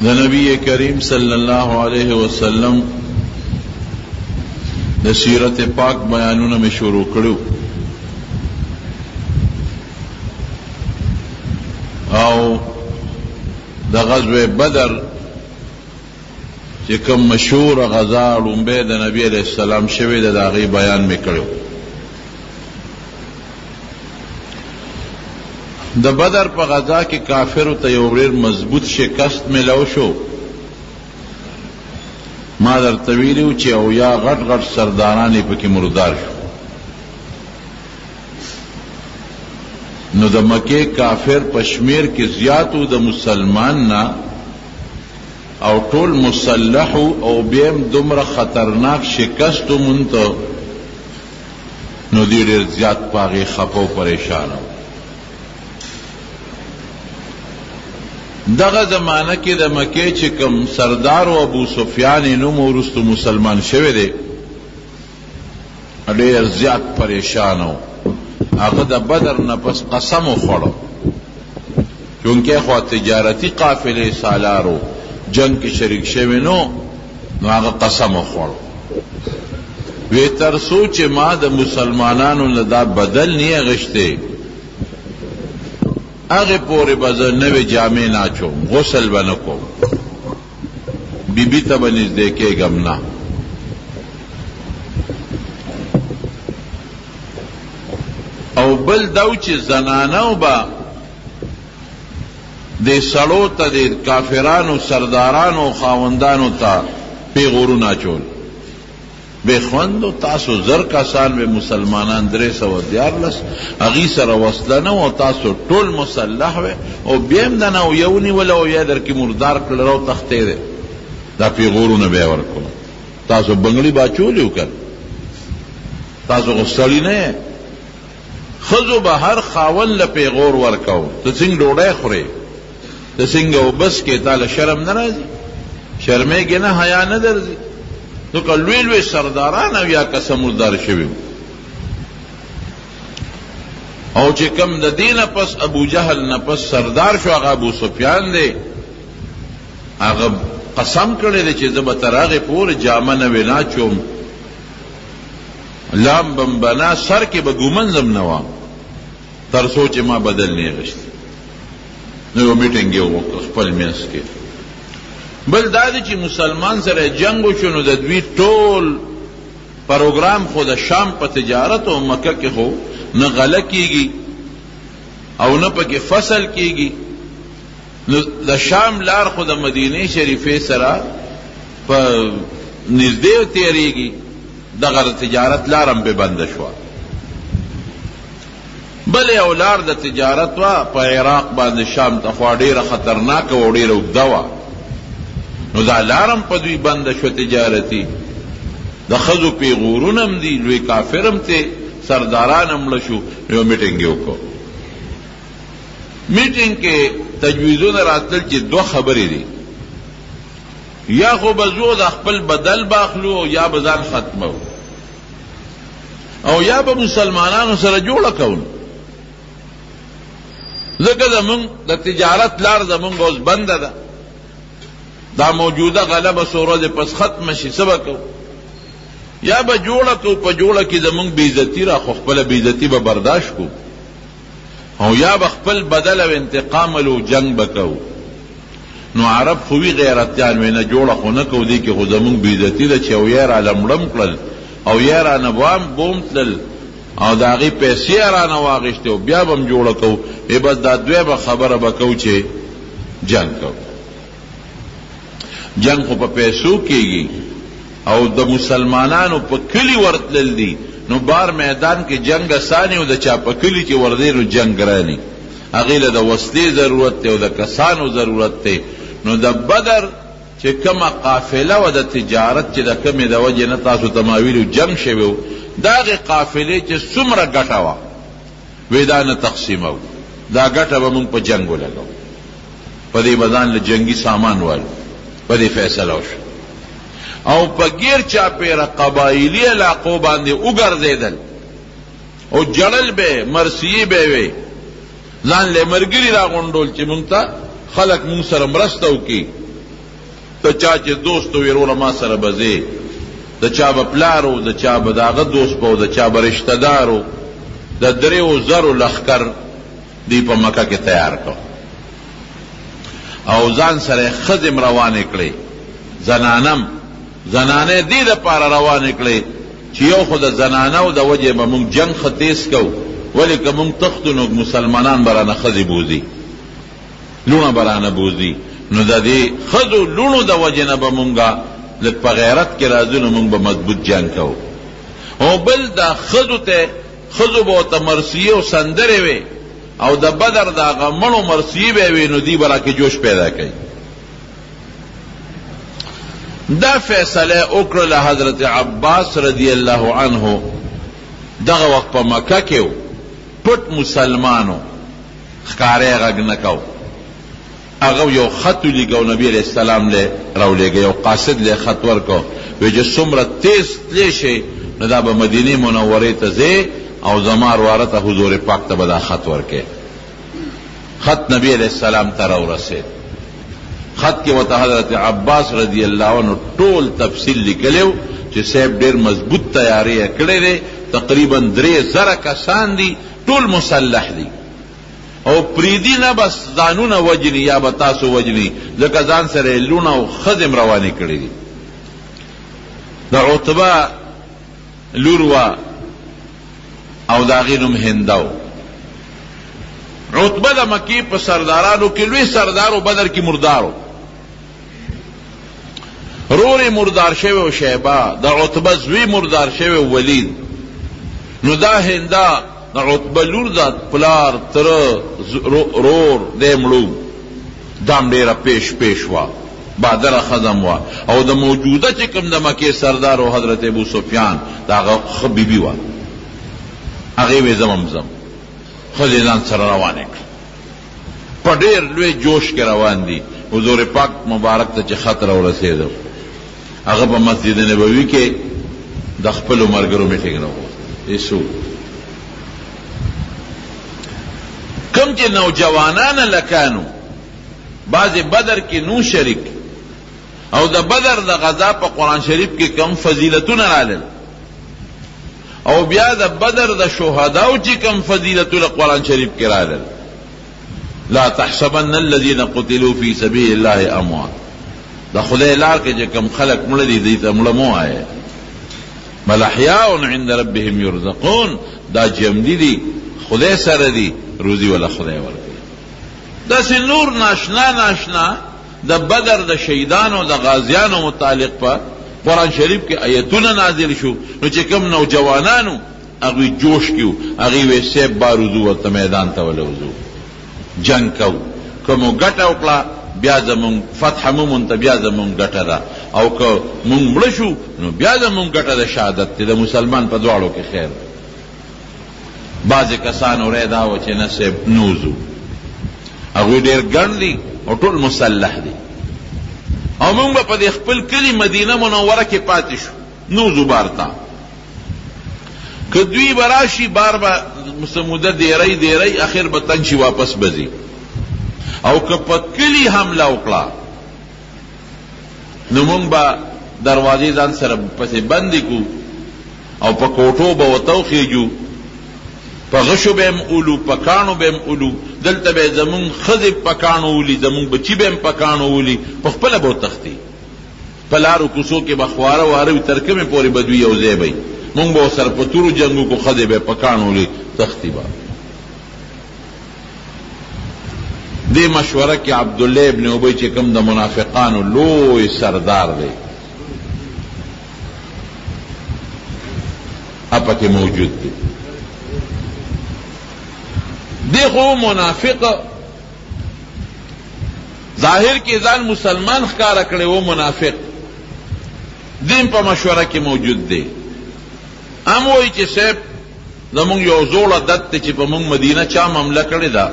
د نبی کریم صلی الله علیه وسلم د سیرت پاک بیانونه می شروع کړو او د غزوه بدر چې کوم مشهور غزا لومبه د نبی علیہ السلام شوی د هغه بیان می کړو. د بدر په غزا کې کافرو ته یو ډېر مضبوط شکست ملو شو. ما درته ویلو چې او یا غټ غټ سرداران یې پکې مردار شو. نو د مکې کافر پشمیر کې زیاتو د مسلمان نه او ټول مسلح او بیم دومره خطرناک شکست مونته نو دی ډېر زیات پاغې خپو پریشان و. دغه زمانہ کې د مکې چې کوم سردار او ابو سفیان نوم ورستو مسلمان شوی دی ډېر زیات پریشان و. هغه د بدر نه پس قسم وخوړو چونکه خو تجارتی قافلې سالارو جنگ کې شریک شوی نو هغه قسم وخوړو وی تر سوچ ما د مسلمانانو نه دا بدل نه غشته هغه پورې بزر نوې جامې ناچوم غسل بنکوم بی بی ته بنزدې کېږم نه. او بل دو چې زنانو با د سړو ته د کافرانو سردارانو خاوندانو ته پیغورونه اچول بے خوندو تاسو زر کسان به مسلمانان 314 اغي سره وصله نه او تاسو ټول مسلح و او بیم دنه او یونی ولا او یا در کې مردار کړو تختې ده دا پیغورونه به ورکو تاسو بنگړي باچول یو کړ تاسو غسړی نه خزو به هر خاون له پیغور ورکاو ته څنګه ډوډۍ خوري ته څنګه وبس کې تعالی شرم ناراضي شرمېږي نه حیا نه درځي نو کلوی لوی سرداران او یا قسم مردار شوی او چې کم د دینه پس ابو جهل نه پس سردار شو هغه ابو سفیان دی هغه قسم کړی دی چې زه به تر هغې پورې جامه نه وینا چوم لام بم بنا سر کې به ګومنځم نه وام تر څو چې ما بدل نه غشتي نو یو میټینګ یې وکړ خپل منځ کې. بل دا دی چې مسلمان سره جنگ وشو نو د دوی ټول پروګرام خو د شام په تجارت او مکه کې خو نه غله کیږي او نه پکې فصل کیږي نو د شام لار خو د مدینه شریفه سره په نږدې تیریږي دغه تجارت لارم به بند شو. بل یو لار د تجارت وا په عراق باندې شام ته خو ډیره خطرناک او ډیره اوږده وه نو دا لارم په دوی بند شو تجارتی د ښځو پیغورونه هم دي لوی کافر هم ته سرداران هم مړه شو. یو میټینګ یې وکړو. میټینګ کې تجویزونه راتلل چې دوه خبرې دي یا خو به زو د خپل بدل باخلو یا به ځان ختمو او یا به مسلمانانو سره جوړه کوو ځکه زمونږ د تجارت لار زمونږ اوس بنده ده دا موجوده غلبه سورج پس ختم شي سبا کو یا به جوړه کو په جوړه کې زمونږ بېعزتي را خو خپله بېعزتي به برداشت کو او یا به خپل بدل او انتقام لو جنگ بکو. نو عرب خوی غیرتیان وینه جوړه خو نه کو دی کې خو زمونږ بېعزتي ده چې او یې را لمړم کړل او یې را نه بوم تلل او د هغې پیسې را نه واخېستې او بیا به هم جوړه کو بس دا دویمه خبره به کو چې جنگ کو. جنگ خو په پیسو کېږي او د مسلمانانو په کلي ورتلل دي نو بار میدان کې جنگ اساني او د چا په کلي چې وردی نو جنگ ګراني هغې له د وسلې ضرورت دی او د کسانو ضرورت دی. نو د بدر چې کومه قافله وه د تجارت چې د کمې د وجې نه تاسو ته ما ویلو جنگ شوی و د هغې قافلې چې څومره ګټه وه وی دا نه تقسیمو دا ګټه به مونږ په جنگ ولګو په دې به ځان له جنګي سامان والو په دې فیصله وشو او په غیر چاپیره قبایلي علاقو باندې وګرځېدل او جړل به مرثیې به وي ځان له مرګري راغونډول چې مونږ ته خلک مونږ سره مرسته وکړي د چا چې دوست وي وروره ما سره به ځې، د چا به پلار و، د چا به د هغه دوست به و، د چا به رشته دار و. د 3,000 لښکر دی په مکه کې تیار کړ او ځان سره ښځې روانې کړې، زنانې دې دپاره روانې کړې چې یو خو د زنانو د وجې به موږ جنګ ښه تیز کوو، ولې که موږ تښتو نو مسلمانان به رانه ښځې بوځي، لوڼه به رانه بوځي، نو د دې ښځو لوڼو د وجې نه به موږ لږ په غیرت کې راځو، نو موږ به مضبوط جنګ کوو. او بل د ښځو به ورته مرثیې او سندرې وې او د بدر د هغه مړو مرثیې به وې، نو دوی به راکې جوش پیدا کوي. دا فیصله وکړله حضرت عباس رضی الله عنه دغه وخت په مکه کې و، پټ مسلمانو، ښکاری غږ نه کو. هغه یو خط ولیږه نبی علیہ السلام له راولېږه، یو قاصد له خط ورکو، وی چې څومره تیز تللی شي نو دا به مدینې منورې ته ځې او زما ورواره ته حضور پاک ته به دا خط ورکې. خط نبی علیہ السلام ته راورسېد. خط کې ورته حضرت عباس رضی الله عنه ټول تفصیل لیکلیو چې صاحب ډېر مضبوط تیاری یې کړی دی، تقریبا 3,000 کسان دي، ټول مسلح دي او پریدي نه بس ځانونه وجني یا به تاسو وجني، ځکه ځان سره لوڼه او ښځې روانې کړي دي. د عتبه لور وه او د هغې نوم هنده و. عتبه د مکې په سردارانو کې لوی سردار و، بدر کې مردار و. رور یې مردار شوی و شیبه، د عتبه زوی مردار شوی و ولید. نو دا هنده د عتبه لور ده، پلار تره رور دی مړو، دام ډېره پیش وه، بادره ښځم وه. او د موجوده چې کوم د مکې سردار و حضرت ابو سفیان د هغه ښه بیبي وه، هغې وې زم ښځې ځان سره روانې کړه، په ډېر لوی جوش کې روان دي. حضور پاک مبارک ته چې خط راورسېده، هغه په مسجد نبوي کې د خپلو ملګرو میټینګ راوغوښت. کم چې نوجوانان لکانو بعضې بدر کې نو شریک او د بدر د غزا په قرآن شریف کې کم فضیلتونه رالل او بیا د بدر د شهداو چې کم فضیلتونه قرآن شریف کې رالل. لا تحسبن الذين قتلوا في سبيل الله اموات، د خدای لار کې چې کم خلق مړه دي دوی ته مړه مو وایه، بل احیاء عند ربهم یرزقون، دا جمدي دي خدای سره دي، روزي ولا خدای ورکوي. داسې نور ناشنا د بدر د شهیدانو د غازیانو متعلق په قرآن شریف کې آیتونه نازل شو، نو چې کوم نوجوانانو هغوی جوش کیو، هغوی وی سیب باروزو ورته میدان ته ولوزو، جنگ کو، که مو ګټه وکړه بیا زمونږ فتح مومون ته بیا زمونږ ګټه ده، او که مونږ مړه شو نو بیا زمونږ ګټه د شهادت دی، د مسلمان په دواړو کې خیر. بعضې کسانو رای دا و چې نه صاحب نوزو، هغوی ډېر ګڼ دي او ټول مسلح دي، او مونږ به په دې خپل کلي مدینه منوره کې پاتې شو، نوزو بار ته. که دوی به راشي بار به موده دیری اخر به تنګ شي، واپس به ځي. او که په کلي حمله وکړه نو مونږ به دروازې ځان سره پسې بندې کړو او په کوټو به ورته وخېږو، په غشو به هم اولو، په کاڼو به هم اولو، دلته به زمونږ ښځې په کاڼو ولي، زمونږ بچي به هم په کاڼو ولي، په خپله به وتښتي. په لارو کوڅو کې به خواره واره وي، تر کومې پورې به دوی یو ځای وي، مونږ به ورسره په تورو جنګ وکړو، ښځې به په کاڼو ولي تښتي به. دې مشوره کې عبدالله ابن ابی چې کوم د منافقانو لوی سردار دی اپا کې موجود دی. دی خو منافق ظاهر کې ځان مسلمان ښکاره کړی و، منافق دین په مشوره کې موجود دی. هم وایي چې صاحب زمونږ یو زوړ عادت دی چې په مونږ مدینه چا حمله کړې ده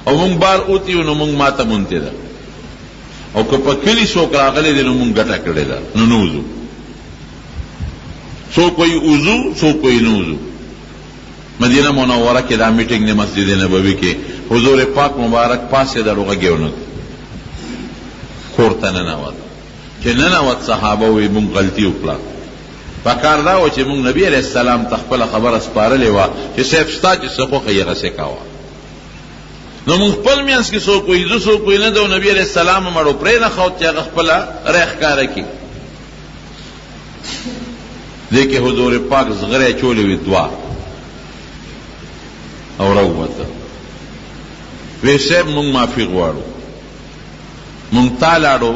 او مونږ بار اوتیو نو مونږ ماته مونتې ده، او که په کلي څوک راغلی دی نو مونږ ګټه کړې ده، نو نوځو. څوک وایي اوزو، څوک وایي نوځو. مدینه منوره کې دا میټینګ دی مسجد نبوي کې، حضور پاک مبارک پاسې د روغږی ونه کور ته ننوت، چې ننوت صحابه وی مونږ غلطي وکړه. پکار دا و چې مونږ نبی علیہ السلام ته خپله خبره سپارلې وه چې صاحب ستا چې څه خوښه یې هغسې کوه. نو مونږ خپل منځ کې څوک وایي زه څوک وایي نه ده، نبي علیہ السلام مړو پرې نه ښود چې هغه خپله ری ښکاره کړي. دې کې حضور پاک زغرې چولې وې دوه او راووته. وی صاحب مونږ معافي غواړو، مونږ تا لاړو،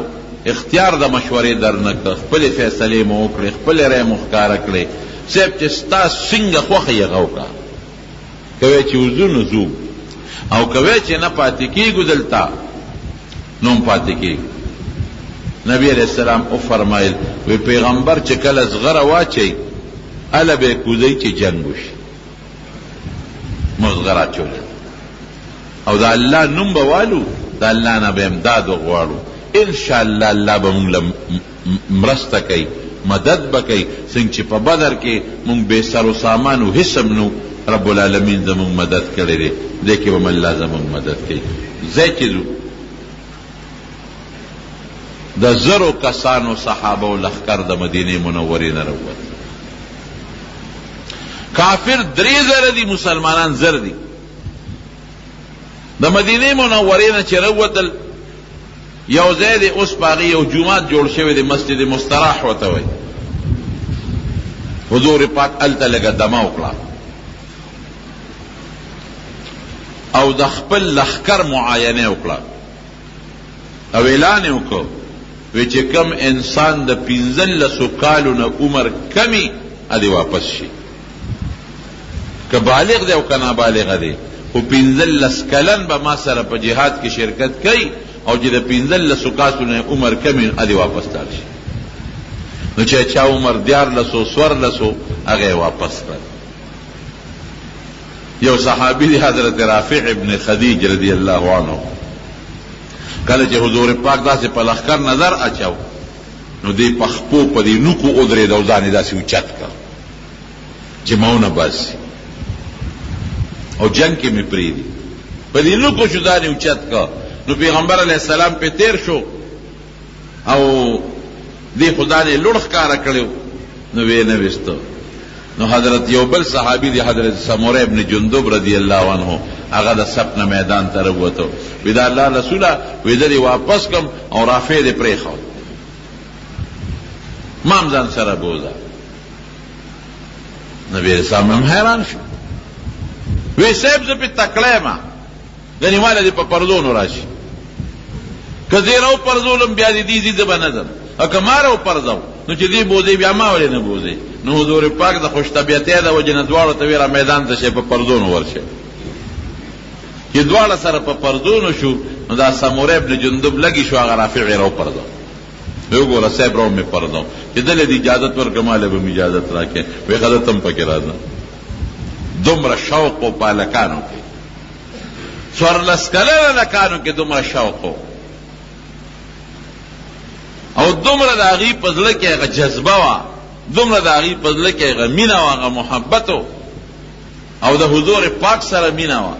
اختیار د مشورې در نه کړه، خپلې فیصلې مو وکړې، خپلې رای مو ښکاره کړې. صاحب چې ستا څنګه خوښه یې هغه وکړه. کوی چې وځو نو ځو، او کوی چې نه پاتې کېږو دلته نو هم پاتې کېږو. نبی علیہ السلام وفرمایل وی پیغمبر چې کله زغره واچوي هله به یې کوزوي چې جنګ وشي. موږ زغره اچولی او د الله نوم به والو، د الله نه به امداد وغواړو. انشاءالله الله به مونږ له مرسته کوي، مدد به کوي. څنګه چې په بدر کې مونږ بې سر و سامان و هېڅ هم نو، رب العالمین زمونږ مدد کړی دی. دې کې به م الله زمونږ مدد کوي. ځای چې ځو د زرو کسانو صحابه و لښکر د مدینې منورې نه راووت. کافر 3,000 دي، مسلمانان 1000 دي. د مدینې منورې نه چې راووتل یو ځای دی، اوس په هغې یو جومات جوړ شوی دی، مسجد مستراح ورته وایي. حضور پاک هلته لږه دمه وکړه او د خپل لښکر معاینه وکړه او اعلان یې وکړ وی چې کم انسان د 15 کالو نه عمر کمی ادې واپس شي، که بالغ دی او که نابالغه دی، خو 15 کلن به ما سره په جهاد کې شرکت کوي، او چې د 15 کاسو نه عمر کمی ادې واپس لاړ شي. نو چې چا عمر 14 14 هغه واپس کړ. یو صحابي دی حضرت رافع ابن خدیج رضی الله عنه، کله چې حضور پاک داسې په لښکر نظر اچاو نو دی په خپو په دې نوکو ودرېد او ځان یې داسې اوچت کړ چې ماونه باسي او جنگ کې مې پرېږدي. په دې نوکو شو ځان یې اوچت کړ. نو پیغمبر علیہ السلام پہ تیر شو او دی خدا نے لوڑ ښکاره کړو نو وی نه وستو. نو حضرت یو بل صحابی دی حضرت سموره ابن جندب رضی اللہ عنہ هغه د سپ نه میدان ته راووتو. وی دا الله رسوله وی دې واپس کم او رافع دې پرېښود، ما هم ځان سره بوزه. نبی اسلام هم حیران شو. وی صاحب زه پې تکړه یم، ګنې ماله دې په پردونو راشي، که زه یې راوپرځولم بیا دې دې زه به نه ځم، او که ما راوپرځو نو چې دې بوځې بیا ما ولې نه بوځې. نو حضور پاک د خوشطبیعتۍ د وجې نه دواړو ته وی را میدان ته شئ، په پردونو ورشئ. چې دواړه سره په پردونو شو نو دا سموره ابن جندب لګي شو، هغه رافع یې راوپرځو. وګوره صاحب راو مې پرځو چې دلې دې اجازت ورکړه، ماله به مې اجازت راکړې. وی ښه ده ته هم پکې راځه. دومره شوق و په هلکانو کې، 14 کلنه هلکانو کې دومره شوق و او دومره د هغې په زړه کې هغه جذبه وه، دومره د هغې په زړه کې هغه مینه وه، هغه محبت و او د حضور پاک سره مینه وه.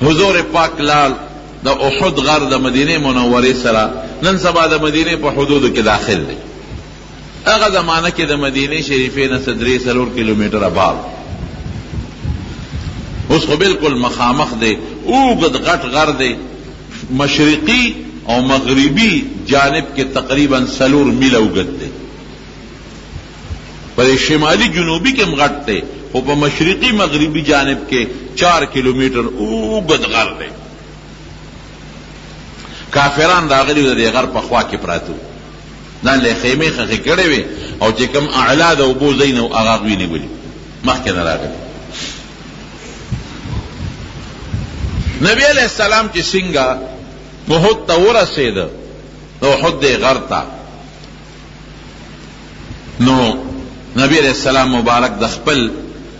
حضور پاک لال د احد غر د مدینې منورې سره نن سبا د مدینې په حدودو کې داخل دی. هغه زمانه کې د مدینې شریفې نه 3 کیلومتره بار، اوس خو بالکل مخامخ دی، اوږد غټ غر دی، مشرقي او مغربي جانب کې تقریبا 4 میله اوږد دی. په شمالي جنوبي کې هم غټ دی، خو په مشرقي مغربي جانب کې 4 کیلومتر اوږد غر دی. کافران راغلي د دې غر په خوا کې پراته وو، ځان له خیمې خښې کړې وې او چې کوم اعلا د اوبو ځای نه هغه هغوی نیولي مخکې نه راغلي. نبی علیہ السلام چې څنګه احد ته ورسېده، د احد دې غر ته، نو نبی علیہ السلام مبارک د خپل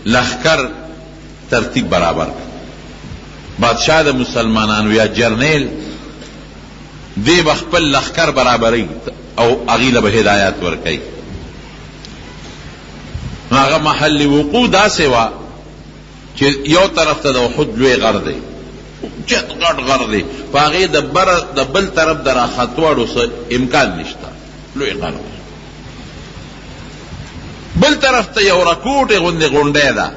لښکر ترتیب برابر کړ. بادشاہ د مسلمانانو یا جرنیل دی به خپل لښکر برابروي او هغې له به هدایات ورکوي. نو هغه محل وقوع داسې وه چې یو طرف ته د احد لوی غر دی، چت غټ غر دی په هغې د بل طرف د راختواړو څه امکان نشته لوی غر دی بل طرف ته یو رکوټې غوندې غونډۍ ده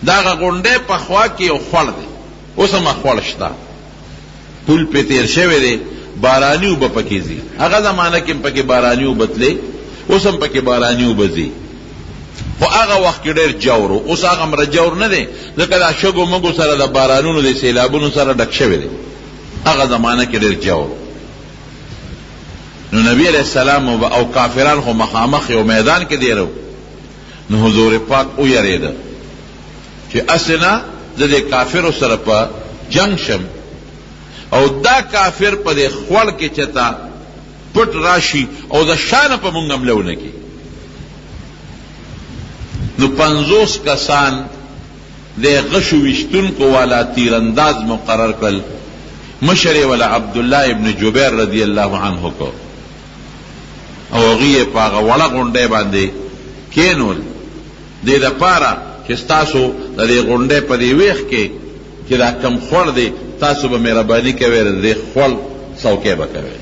د هغه غونډۍ په خوا کې یو خوړ دی اوس هم خوړ شته پول پې تېر شوی دی باراني اوبه پکې ځي هغه زمانه کې هم پکې باراني اوبه تلې اوس هم پکې باراني اوبه ځي خو هغه وخت کې ډېر جور و اوس هغه مره جور نه دی ځکه دا شګو مګو سره د بارانونو د سیلابونو سره ډک شوی دی هغه زمانه کې ډېر جور نو نبی علیہ السلام او کافران خو مخامخ یو میدان کې دیرو نو حضور پاک ویریده چې اسنه د دې کافرو سره په جنگ شم او دا کافر په دې خوړ کې چتا پټ راشي او د شان په مونږ حمله ونه کړي نو 50 کسان د غشو وشتونکو والا تیرانداز مقرر کړل مشر والا عبدالله ابن جبیر رضی الله عنه کو او هغې په هغه وړه غونډۍ باندې کینول دې دپاره چې ستاسو د دې غونډۍ په دې ویښ کې چې دا کم خوړ دی تاسو به مهرباني کوئ د دې خوړ څوکۍ به کوئ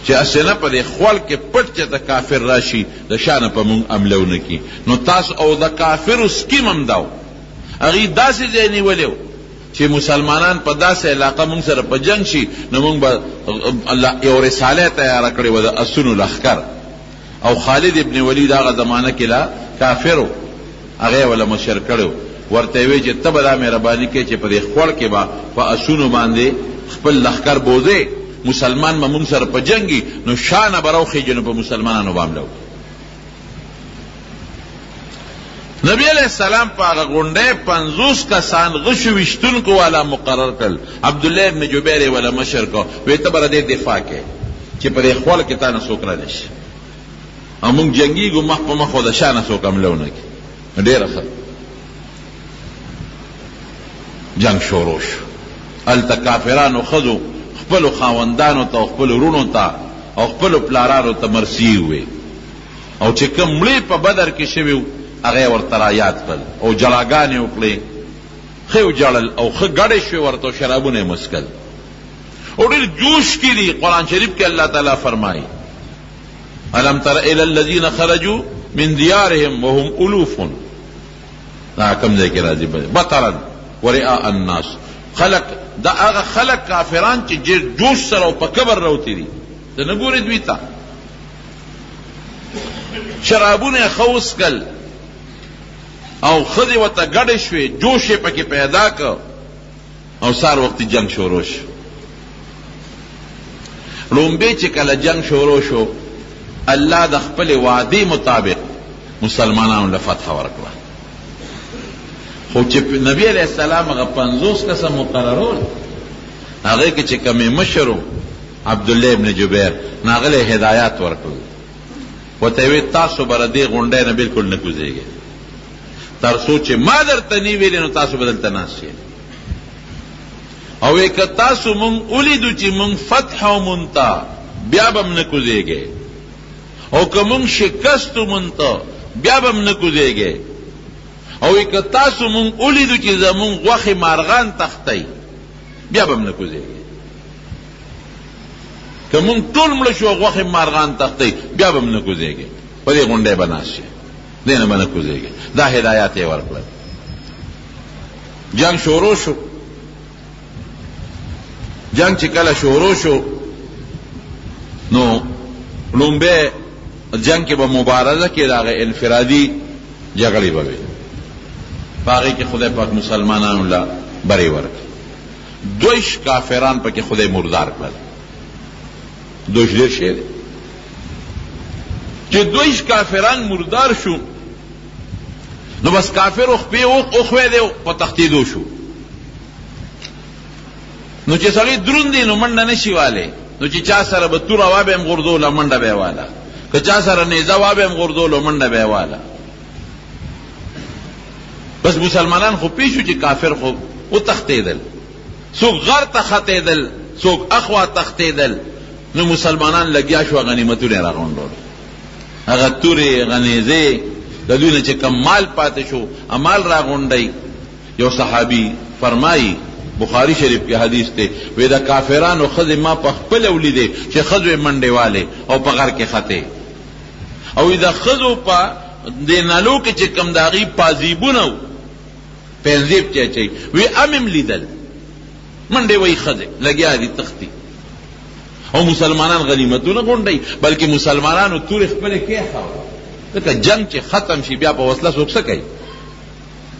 چې اسنه په دې خوړ کې پټ چې د کافر راشي د شانه په مونږ حمله ونه کړي نو تاسو او د کافرو سکیم هم دا و هغې داسې ځای نیولی و چې مسلمانان په داسې علاقه مونږ سره په جنگ شي نو مونږ به یو رساله تیاره کړې وه د اسونو لښکر او خالد ابن ولید هغه زمانه کې لا کافر و هغې وله مشر کړی ورته یې وی چې ته به دا مهرباني کوې چې په دې خوړ کې به په اسونو باندې خپل لښکر بوځې مسلمان به مونږ سره په جنګي نو شانه به راوخېږي نو په مسلمانانو به حمله وکړي نبی علیہ السلام په هغه غونډۍ 50 کسان غشو ویشتونکو والا مقرر کړل عبدالله ابن جبیر یې والا مشر کو وی ته به د دې دفاع کوې چې په دې خوړ کې تا نه څوک رانی شي او مونږ جنګېږو مخ په مخ او د شا نه څوک حمله ونه کړي ډېره ښه جنگ شروع شو هلته کافرانو ښځو خپلو خاوندانو ته او خپلو وروڼو ته او خپلو پلارانو ته مرثیې ووې او چې کوم مړې په بدر کې شوي هغه ورته را یاد کړل او جلاګانې وکړې ښه وجړل او ښه ګډې شوې ورته شرابونه یې مسکل او ډېر جوش کې دي قرآن شریف کې الله تعالی فرمایي الم تر الی الذین خرجوا من دیارهم وهم الوف دا کوم ځای کې راځي بطرا ورئاء الناس خلق دا هغه خلق کافران چې جوش سره او په کبر راوتي دي ته نه ګورې دوی ته شرابونه یې ښه وڅکل او ښځې ورته ګډې شوې جوش یې پکې پیدا که او سار وختي جنگ شروع شو لومبې چې کله جنگ شروع شو الله د خپل وعدې مطابق مسلمانانو له فتح ورکړه خو چې نبی علیہ السلام هغه 50 کسه مقررول هغې کې چې کومې مشر و عبدالله ابن جبیر نو هغه له هدایات ورکړل ورته یې ویل تاسو به د دې غونډۍ نه بلکل نه کوزېږئ تر څو چې ما درته نه ویلې نو تاسو به دلته ناست یې او وی که تاسو مونږ ولیدو چې مونږ فتح ومونږ ته بیا به هم نه کوزېږئ او که مونږ شکستو مونږ ته بیا به هم نه کوزېږئ او که تاسو مونږ ولیدو چې زمونږ غوښې مارغان تختی بیا به هم نه کوزېږئ که مونږ ټول مړه شو غوښې مارغان تختی بیا به هم نه کوزېږئ په دې غونډۍ به ناست شئ دې نه به نه کوزېږئ دا هدایات یې ورکړل جنگ شروع شو جنگ چې کله شروع شو نو لومبه جنگ کې به مبارزه کې د هغې انفرادي جګړې به وي په هغې کې خدای پاک مسلمانانو له برې ورکړي 2 کافران پکې خدای مردار کړل 2 ډېر شی دی چې 2 کافران مردار شو نو بس کافر خپې وخوی دی په تښتېدو شو نو چې سړی دروند دی نو منډه نه شي والی نو چې چا سره به توره وا به هم غورځوله منډه به یې واله که چا سره نیزه وا به هم غورځوله منډه به یې واله بس مسلمانان خو پېښ شو چې کافر خو وتښتېدل څوک غر ته ختېدل څوک اخوا تښتېدل نو مسلمانان لګیا شو غنیمتونه یې راغونډول هغه تورې غنیزې د دوی نه چې کم مال پاتې شو امال راغونډئ یو صحابی فرمائی بخاری شریف کی حدیث تے وی دا کافرانو خز ما پا خپل اولیدے چه خزو منڈے والے او پا غر کے خطے او دا خزو پا دے نالو کے چه کم داغی پازیبونو پینزیب چه چه وی امم لیدل منڈے وی خزے لگیا دی تختی او مسلمانان غنیمتو نگونڈی بلکہ مسلمانانو تور اخبر کیا خواہ لکه جنگ چې ختم شي بیا په وسله څوک څه کوي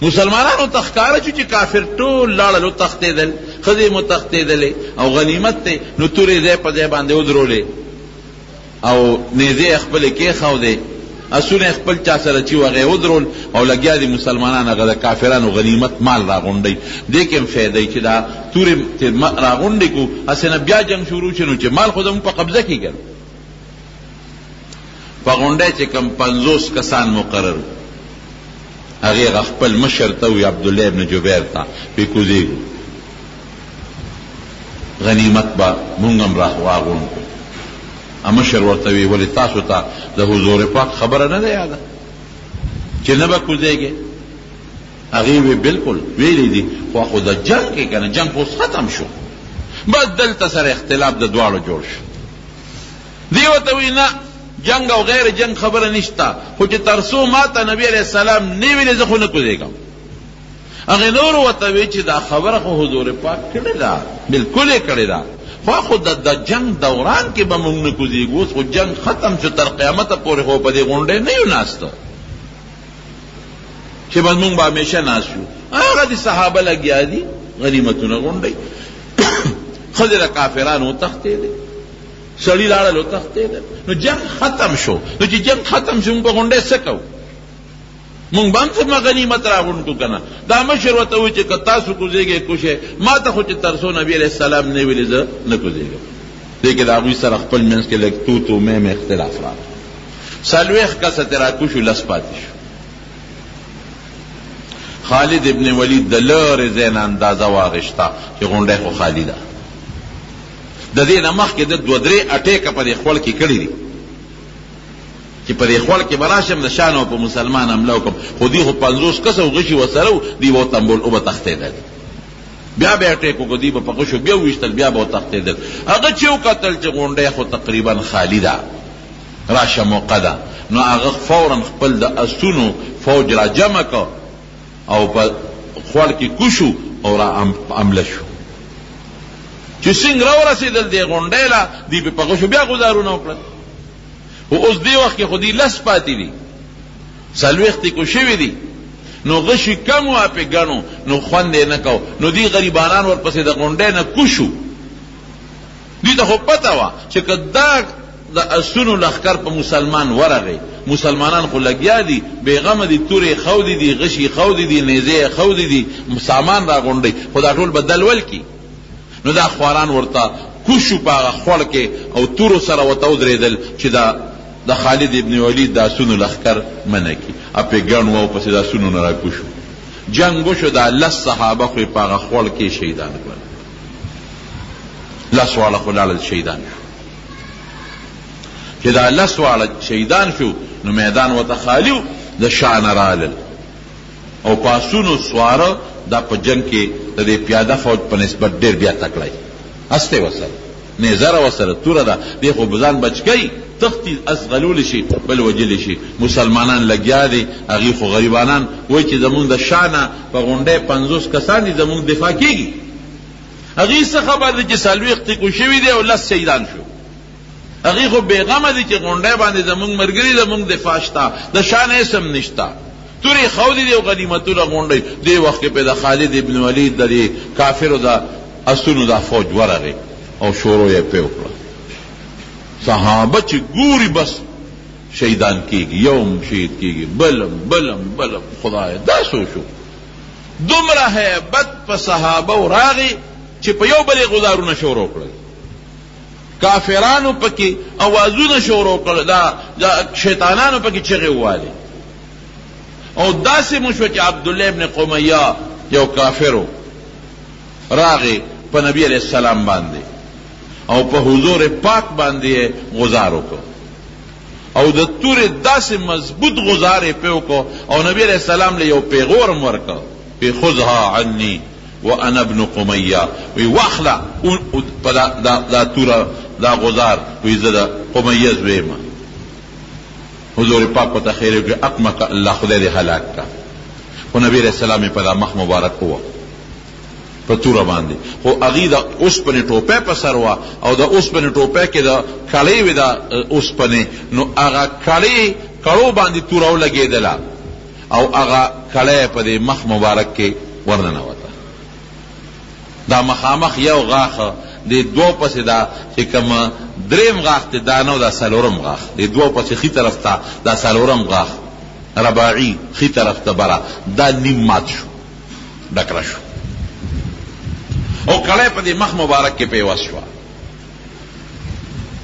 مسلمانانو تخکاره چې کافر ټول لاړل تختیدل خدای مو تختیدل او غنیمت ته نو تورې دې په دې باندې ودرولې او نيزه خپل کې خاو دې اسونه خپل چا سره چې وغه ودرول او لګیا دي مسلمانانو غدا کافرانو غنیمت مال راغونډي دې کوم فائدې چې دا تورې راغونډي کو اسنه بیا جنگ شروع شنو چې مال خودم په قبضه کې ګر پغونډه چې کم 50 کسان مقرر هغه خپل مشر ته وی عبد الله ابن جبیر ته په کوزي غنیمت با مونږم راغون امشر ورته وی ولې تاسو ته د حضور پاک خبره نه ده یاده چې نه به کوزيږي هغه وی بالکل ویلې دي خو خدای جنگ کې کنه جنگ اوس ختم شو بدل تسر اختلاف د دواړو جوړ شو دی وته وی نه جنگ او غیر جنگ خبره نشتا خو چې ترسو ماته نبی علیہ السلام نیویل زخو نه کوزیګم هغه نور وته وی چې دا خبره خو حضور پاک کړی دا بالکل یې کړی دا خو خود د جنگ دوران کې به موږ نه کوزیګو خو جنگ ختم شو تر قیامت پورې خو په دې غونډه نه یو ناستو چې به موږ به همیشه ناسو هغه دي صحابه لګیا دي غنیمتونه غونډي خزر کافرانو تختې دي سړی لاړل تختې ده نو جنگ ختم شو نو چې جنگ ختم شو په غونډه سکو مونږ باندې څه غنیمت راغونډو کنه دا مشر وته و چې تاسو کوزيږي کوشه ما ته خو چې ترسو نبی علیہ السلام نه ویل زه نه کوزيږم دغه دا غوي سره خپل منځ کې لګ تو مې اختلاف راغی سالويخ کا سترا کوشو لس پاتې شو خالد ابن ولید د لور زین اندازه واغشتا چې غونډه خو خالده د دې نمخ کې د دوه درې اٹیک په خپل کې کړی دي چې په خپل کې براشم د شانو په مسلمان حمله وکم خو دی خو 50 کسو غشي وسره دی و تنبول او تختیدل بیا به اٹیکو کو دی په پښو بیا وشتل بیا به تختیدل هغه چې وکتل چې غونډه خو تقریبا خالده راشه موقدا نو هغه فورا خپل د اسونو فوج را جمع کو او په خپل کې کوشو او را عمله شو چې څنګه را رسیدل دی غونډه لا دی په پښو بیا گزارونه وکړه او اوس دی وخت کې خودي لس پاتې دي سلوختی کو شوی دي نو غشي کم وا په غنو نو خوندې نه کو نو دی غریبانان ورپسې د غونډې نه کوشو دی ته خو پتا وا چې کدا د اسونو لخر په مسلمان ورغی مسلمانان خو لګیا دي بیغم دي تورې خودي دي غشي خودي دي نيزه خودي دي سامان را غونډي خدا ټول بدل ول کی نو دا خواران ورته کوشو پاغه خور کې او تور سره وته درېدل چې دا د خالد ابن ولید د اسونو لخر منکی اپې ګڼ وو پسې د اسونو نه را کوشو جنگ وشو د الله صحابه خو پاغه خور کې شهیدان کړل لاس والا خلال شهیدان چې دا لاس والا شهیدان شو نو میدان وته خالیو د شان رالل او پاسونو سواره دا په جنگ کې د پیاده فوج په نسبت ډیر بیا تکړای استه وسره نظر وسره توره ده دی خو بزان بچکی تختی اسغلول شي بل وجل شي مسلمانان لګیا دي هغه خو غریبانان وای چې زمونږ د شانه په غونډه 50 کسان دي زمونږ دفاع کیږي هغه څه خبر دي چې سلويخت کو شوی دی او لس شهیدان شو هغه خو بیغمه دي چې غونډه باندې زمونږ مرګري زمونږ دفاع شتا د شانه اسم نشتا توری خودی دی او غنیمتونه غونډي دی وخت په د خالد ابن ولید د کافرو د اسونو د فوج ورغی او شروع یې په وکړه صحابه چې ګوري بس شهیدان کیږي یوم شهید کیږي بلم خدای دا شو دومره hebat په صحابه وراغي چې په یو بل غزارونه شروع کړل کافرانو پکې اوازونه شروع کړل دا شیطانانو پکې چغې واله او داسې مشو چې عبد الله ابن قمیه یو کافرو راغی په نبی علیہ السلام باندې او په حضور پاک باندې غزار وکړ او د تور داسې مضبوط غزار په وکړ او نبی علیہ السلام له یو پیغور ورکړ وی خذها عنی وانا ابن قمیہ وی واخلا دا تورا دا غزار وی زدا قمیہ زویما حضور پاک پتا خیره کہ اقمک اللہ خدای دے ہلاک کا خو نبی علیہ السلام پدا مخ مبارک ہوا په توره باندې خو هغې د اوسپنې ټوپۍ په سر وه او د اوسپنې ټوپۍ کې د کړۍ وې د اوسپنې نو هغه کړو باندې توره ولګېدله او هغه کړی په دې مخ مبارک کې ورننوته دا مخامخ یو غاښه د دوو پسې دا چې کوم دریم غاښ دی دا نه دا څلورم غاښ د دوو پسې ښي طرف ته دا څلورم غاښ رباعي ښي طرف ته بره دا نیم مات شو ډکره شو او کړی په دې مخ مبارک کې پیوست شوه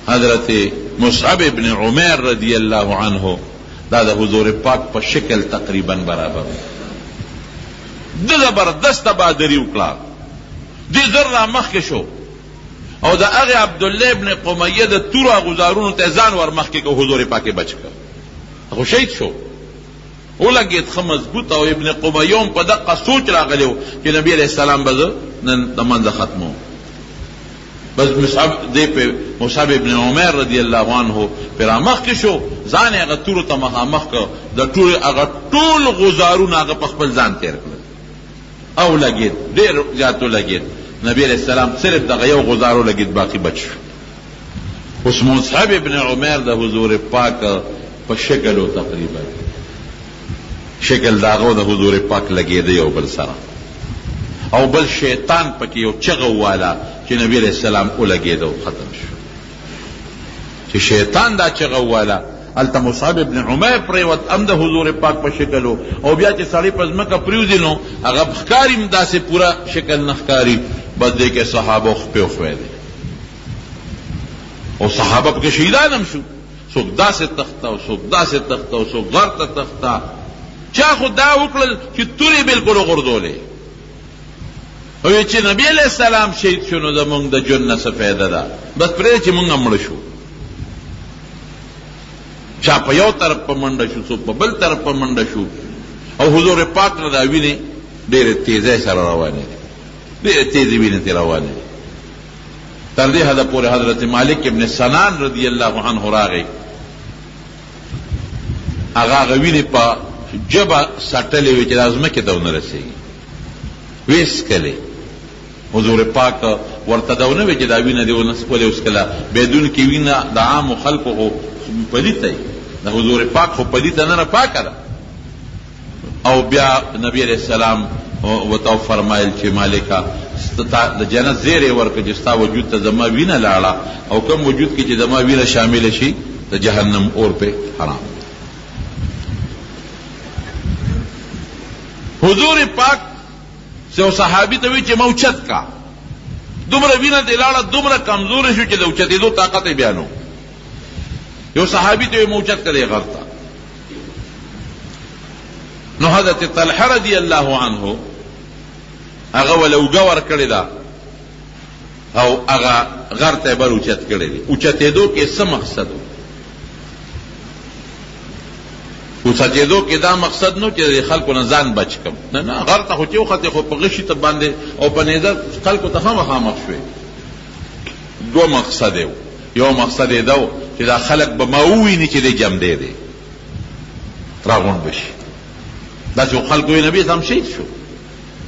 حضرت مصعب ابن عمیر رضی الله عنه دا د حضور پاک په شکل تقریبا برابر د زبردسته بهادري وکړه دې زر را مخکې شو او د هغې عبدالله ابن قمیه د تورو غزارونو ته ځان ور مخکې که حضور پاک یې بچ کړ خو شهید شو ولګېد ښه مضبوط او ابن قمیه هم په دقه سوچ راغلی و چې نبي علیه السلام به زه نن د منځه ختمو بس مصعب ابن عمر رضی الله عنه پې رامخکې شو ځان یې هغه تورو ته مخامخ کړ د هغه ټول غزارونه هغه په خپل ځان تېر کړل او لګېد ډېر زیات ولګېد نبی علیه السلام صرف دغه یو غزار ولګېد باقي بچ شو اوس مصعب ابن عمر د حضور پاک په شکل و تقریبا شکل داغو د حضور پاک لګېده یو بل سره او بل شیطان پکې یو چغه والا چې نبی علیہ السلام ولګېده او ختم شو چې شیطان دا چغه والا هلته مصعب ابن عمیر پرېوت هم د حضور پاک په شکل او بیا چې سړی په ځمکه پرېوځي نو هغه ښکاري هم داسې پوره شکل نه ښکاري بس دې کې صحابه خپې وخوی دی او صحابه پکې شهیدان هم شو څوک داسې تخته او څوک داسې تخته او څوک غر ته تخته چا خو دا وکړل چې تورې بالکل وغورځولې او چې نبی علیہ السلام شهید شو نو زمونږ د ژوند نه څه فایده ده بس پرې چې مونږ مړه شو چا په یو طرف په منډه شو څوک په بل طرف په منډه شو او حضور پاک نه دا وینې ډېرې تیزۍ سره روانې دي ډېرې تیزې وینې ترې روانې دي تر دې حده پورې حضرت مالک ابن سنان رضی الله عنه راغی هغه وینې په جبه سټلې وې چې دا ځمکې ته ونه رسېږي ویې څکلې حضور پاک ورته دا ونه وې چې دا وینه دې ونه څکولې وڅکله بدون کې وینه د عامو خلکو خو پلیته وي د حضور پاک خو پلیته نه پاکه ده او بیا نبی علیہ السلام ورته فرمایل چې مالکه د جنت زیری ورکړه چې ستا وجود ته زما وینه لاړه او کوم وجود کې چې زما وینه شامله شي د جهنم اور پې حرام حضور پاک سو صحابی ته وی چې موچت کا دومره وینه دې لاړه دومره کمزور شو چې د اوچتېدو طاقت یې بیا نو یو صحابی ته موچت کړی غلطه نو حضرت طلحه رضی الله عنه هغه ول اوږه ورکړې ده او هغه غر ته بر اوچت کړی دی اوچتېدو کې څه مقصد اوچتېدو کې دا مقصد نو چې خلکو نه ځان بچ کم نه نه غر ته خو چې وختې خو په غشي ته باندې او په نیزه خلکو ته خامخا شوې دوه مقصد یو مقصد یې دا چې دا خلک به ما وویني چې دی جمدی دی راغونډ بشي دا چې خلکو یې نبي اسلام شهید شو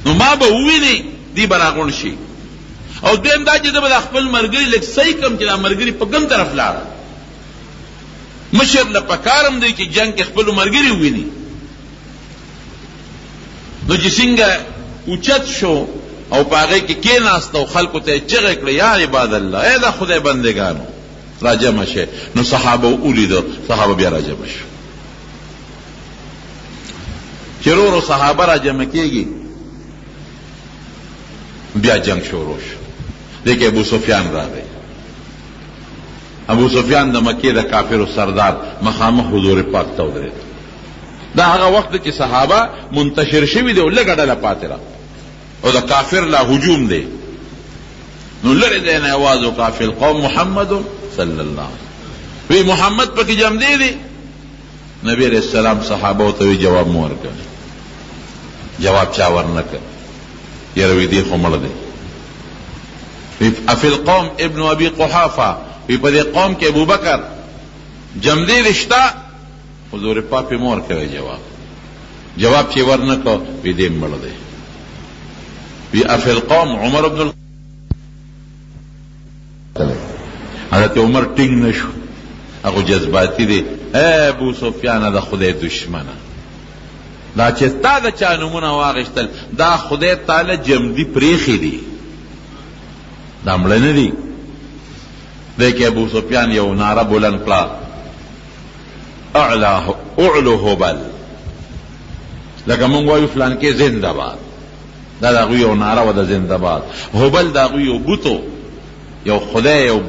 نو ما به وویني دی به راغونډ شي او دویم دا چې زه به د خپل ملګري لږ صحیح کړم چې دا ملګري په کوم طرف لاړه مشر له پکارم دی چې جنگ کې خپلو ملګري وویني نو چې څنګه اوچت شو او په هغې کې کېناست او خلکو ته یې چغې کړې یا عباد الله ای د خدای بندګانو راجمع شئ نو صحابه ولیده صحابه بیا راجمع شو چې ورو صحابه راجمع کېږي بیا جنگ شروع شو دیکھیں ابو سفیان راغی ابو سفیان د مکې د کافرو سردار مخامخ حضور پاک ته ودرېد دا هغه وخت چې صحابه منتشر شوي دي او لږه ډله پاتې را او د کافر لا هجوم دی نو لرې دی نه اواز وکړه فی القوم محمد صلی الله وی محمد پکې جمع دی نبی علیہ السلام صحابه ته جواب مو ورکړ جواب چا ورنکړ یره وی دی خو مړ دی. افی القوم ابن ابي قحافه وی په دې قوم کې ابوبکر جمدی رشتہ حضور پاک مور کوي جواب چې ورنکړ وی دې مړ دی. وی افی القوم عمر ابن حضرت عمر ټینګ نشو هغه جذباتی دی. ابو سفیان د خدای دشمنه دا چې تا د چا نومونه واغشتل دا خدای تعالی جمدی پریخي دي دا مړه نه دي. دیکھے ابو سفیان یو نعره بلند کړه اعلو هبل لکه مونږ وایو فلان کې زنده باد دا د هغوی یو نعره وه د زنده باد. هبل د هغوی یو بوتو یو خدای یو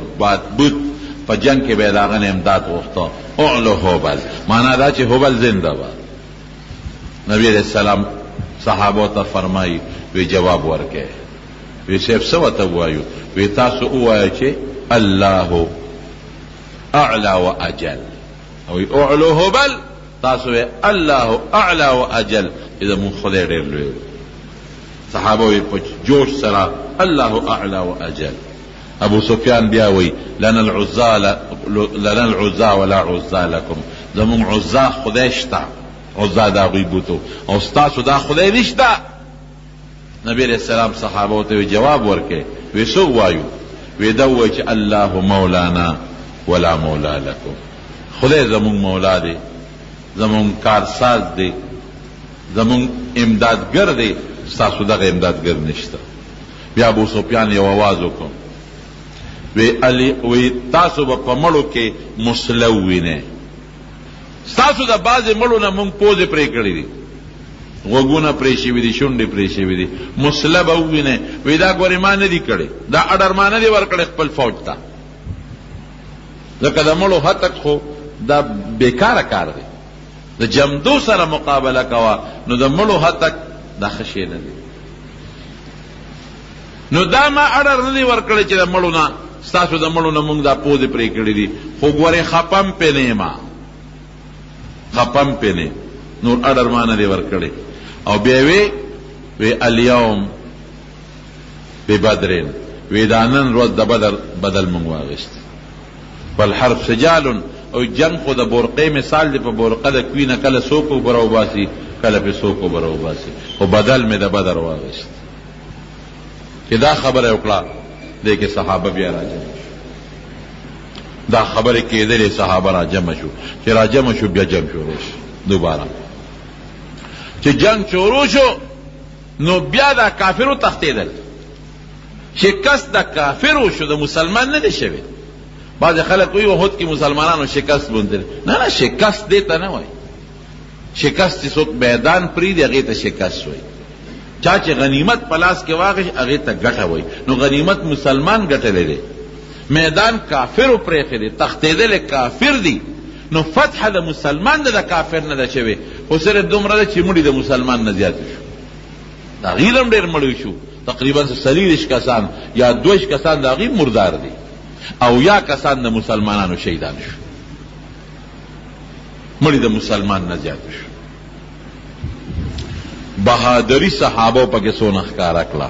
بوت په جنگ کې به یې د هغه نه امداد غوښته اعلو هبل معنا دا چې هبل زنده باد. نبی علیہ السلام صحابو ته فرمایي وی جواب ورکړي وی صاحب څه ورته ووایو وی تاسو ووایه چې الله اعلی و اجل او اعلو هبل تاسو وی الله اعلی و اجل اذا مون خدای ډېر لوی. صحابه وی په جوش سره الله اعلی و اجل. ابو سفیان بیا وی لنا العزا ولا عزا لكم زمون عزا خدای شته عزا دا غوی بوتو او ستاسو دا خدای نشته. نبی علیہ السلام صحابه ته جواب ورکړي وی سو وایو وی دا وای چې الله مولانا ولا مولا لكم خدای زمون مولا دی زمون کارساز دی زمون امدادګر دی ستاسو دغه امدادګر نشته. بیا ابو سفیان یو आवाज وکړ وی تاسو په مړو کې مسلوینه ستاسو د بعضې مړو نه مونږ پوزې پرې کړي دي غوږونه پرې شوي دي شونډې پرې شوي دي مسله به ووینئ وی دا ګورې ما نه دي کړې دا اډر ما نه دي ورکړی خپل فوج ته ځکه د مړو هتک خو دا بیکاره کار دی د جمدو سره مقابله کوه نو د مړو هتک دا ښه شی نه دی. نو دا ما اډر نه دي ورکړی چې د مړو نه ستاسو د مړو نه مونږ دا پوزې پرې کړي دي خو ګورې خپم پې نه یم خپم پې نه نور اډر ما نه دي ورکړی. او بیا وی الیوم ببدرین وی دا نن ورځ د بدر بدل مونږ واغېست. والحرب سجال او جنگ خو د بورقې مثال دی په بورقه د کوي نه کله څوک اوبه راوباسي کله پې څوک اوبه راوباسي خو بدل مې د بدر واغېست. چې دا خبره یې وکړه دی کې صحابه بیا راجمع شو دا خبرې کېدلې صحابه راجمع شو چې راجمع شو بیا جنگ شروع شو دوباره چې جنگ شروع شو نو بیا دا کافرو تښتېدل شکست د کافرو شو د مسلمان نه دی شوی. بعضې خلک وایي احد کې مسلمانانو شکست موندل نه شکست دې ته نه وایي شکست چې څوک میدان پرېږدي هغې ته شکست وایي. چا چې غنیمت په لاس کې واخیست هغې ته ګټه وایي نو غنیمت مسلمان ګټلی دی میدان کافرو پرېښی دی تښتېدلی کافر دی نو فتح د مسلمان د کافر نه ده شوې خو صرف دومره ده چې مړي د مسلمان نه زیات شو د هغې هم ډېر مړی شو تقریبا 40 کسان یا 2 کسان د هغې مردار دي او یا کسان د مسلمانانو شهیدان شو مړي د مسلمان نه زیات شو. بهادری صحابو پکې څونه ښکاره کړه